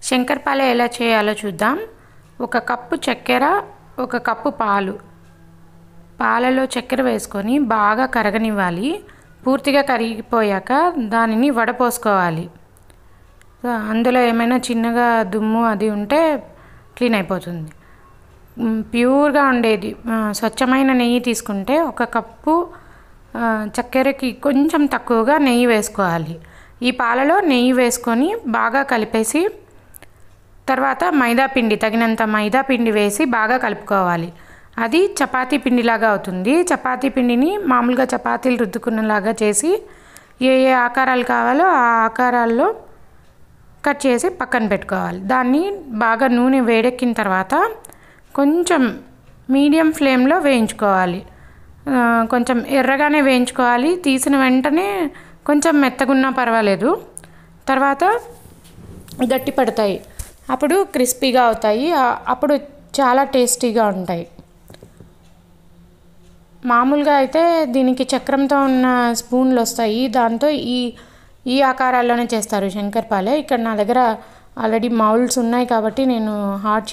శంకరపాలె ఎలా చేయాలో చూద్దాం. 1 కప్పు చక్కెర, 1 కప్పు పాలు. పాలలో చక్కెర వేసుకొని బాగా కరగనివ్వాలి. పూర్తిగా కరిగిపోయాక దానిని వడపోసుకోవాలి. అందులో ఏమైనా చిన్నగా దుమ్ము అది ఉంటే క్లీన్ అయిపోతుంది. ప్యూర్గా ఉండేది స్వచ్ఛమైన నెయ్యి తీసుకుంటే 1 కప్పు చక్కెరకి కొంచెం తక్కువగా నెయ్యి వేసుకోవాలి. ఈ పాలలో నెయ్యి వేసుకొని బాగా కలిపేసి తర్వాత మైదాపిండి తగినంత మైదాపిండి వేసి బాగా కలుపుకోవాలి. అది చపాతీ పిండిలాగా అవుతుంది. చపాతీ పిండిని మామూలుగా చపాతీలు రుద్దుకున్నలాగా చేసి ఏ ఆకారాలు కావాలో ఆ ఆకారాల్లో కట్ చేసి పక్కన పెట్టుకోవాలి. దాన్ని బాగా నూనె వేడెక్కిన తర్వాత కొంచెం మీడియం ఫ్లేమ్లో వేయించుకోవాలి. కొంచెం ఎర్రగానే వేయించుకోవాలి. తీసిన వెంటనే కొంచెం మెత్తగున్నా పర్వాలేదు. తర్వాత గట్టి పడతాయి, అప్పుడు క్రిస్పీగా అవుతాయి. అప్పుడు చాలా టేస్టీగా ఉంటాయి. మామూలుగా అయితే దీనికి చక్రంతో ఉన్న స్పూన్లు వస్తాయి, దాంతో ఈ ఆకారాల్లోనే చేస్తారు శంకరపాలె. ఇక్కడ నా దగ్గర ఆల్రెడీ మౌల్డ్స్ ఉన్నాయి కాబట్టి నేను హాట్